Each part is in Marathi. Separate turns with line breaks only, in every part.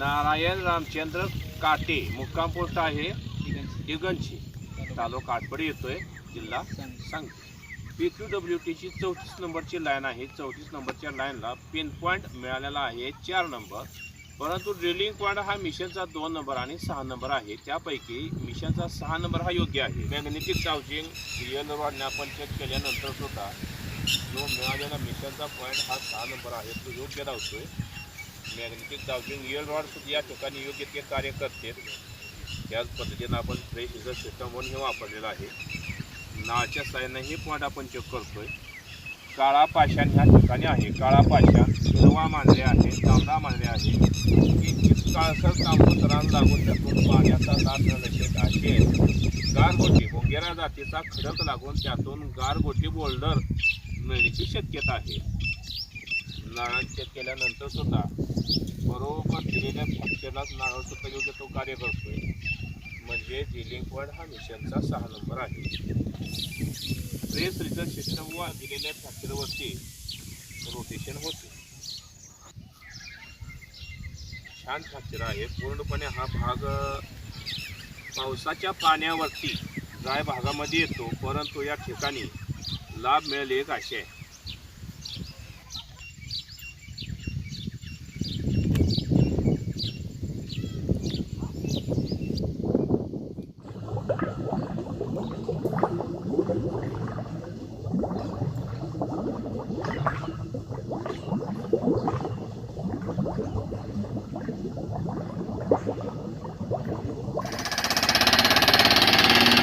नारायण रामचंद्र काटे, मुक्काम पोस्ट आहे दिगंची, तालुका आटपाडी येतोय, जिल्हा सांगली. PQWTची 34 नंबरची लाईन आहे. 34 नंबरच्या लाईनला पिन पॉईंट मिळालेला आहे 4 नंबर, परंतु ड्रिलिंग पॉईंट हा मिशनचा 2 नंबर आणि 6 नंबर आहे. त्यापैकी मिशनचा 6 नंबर हा योग्य आहे. मॅग्नेटिक चार्जिंग रिअल रॉडने आपण चेक केल्यानंतर सुद्धा जो मिळालेला मिशनचा पॉईंट हा 6 नंबर आहे तो योग्य धावतोय. मॅग्नेटिक चार्जिंग रिअल रॉड सुद्धा या ठिकाणी योग्य ते कार्य करते. त्याच पद्धतीनं आपण फ्रेश इझर सिस्टम म्हणून हे वापरलेलं आहे. नाळच्या साईडनं हे पॉईंट आपण चेक करतोय. काळा पाषाण ह्या ठिकाणी आहे. काळा पाषाण हिरवा मांडले आहे, तांबडा मांडले आहे. किंचित काळसर तांबूस रान लागून त्यातून पाण्याचा दाट नशेत आहे. गारगोटी बोंगेरा जातीचा खडक लागून त्यातून गारगोटी बोल्डर मिळण्याची शक्यता आहे. नारळ चेक केल्यानंतर सुद्धा बरोबर दिलेल्या फ्रॅक्चरलाच नारळ सुद्धा योग्य तो कार्य करतोय. म्हणजे ड्रिलिंग पॉईंट हा मिशनचा 6 नंबर आहे. फ्रेश रिझल्ट सिस्टम व दिलेल्या फ्रॅक्चरवरती रोटेशन होते. छान फ्रॅक्चर आहे. पूर्णपणे हा भाग पावसाच्या पाण्यावरती ड्राय भागामध्ये येतो, परंतु या ठिकाणी लाभ मिळेल एक आशा आहे.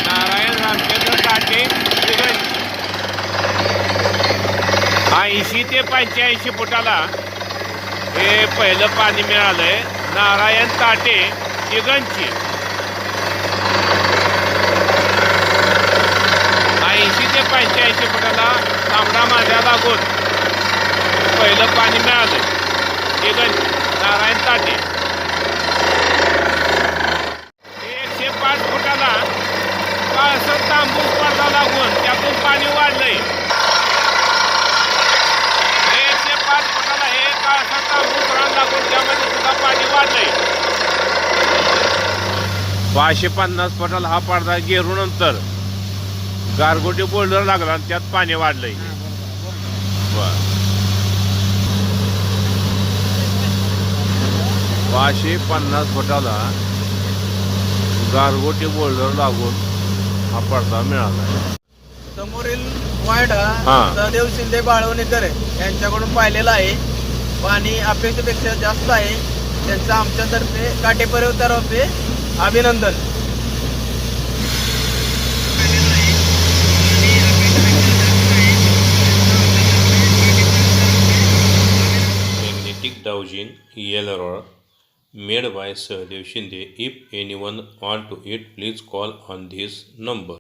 नारायण रामचंद्र काटे 80 ते 85 फुटाला हे पहिलं पाणी मिळालंय. नारायण ताटे दिगंची 80 ते 85 फुटाला तांबडा मांड्या लागून पहिलं पाणी मिळालंय. दिगंची नारायण ताटे 105 फुटाला काळसर तांबूस पडदा लागून त्यातून पाणी वाढलंय. 105 फुटाला हे काळसर तांबूस रान लागून त्यामध्ये सुद्धा पाणी वाढलंय. 550 फुटाला हा पडदा घेरूनंतर गारगोटी बोल्डर लागला आणि त्यात पाणी वाढलंय. बर 550 फुटाला गारगोटी बोल्डर लागून हा पडदा मिळाला.
समोरील पॉइंट हा सहदेव शिंदे बाळवणीकर यांच्याकडून पाहिलेला आहे. पाणी अपेक्षेपेक्षा जास्त आहे. त्यांचं आमच्यातर्फे काटे परिवारातर्फे अभिनंदन.
Magnetic dowsing yellow rod made by Sahadev Shinde. If anyone want to it, please call on this number.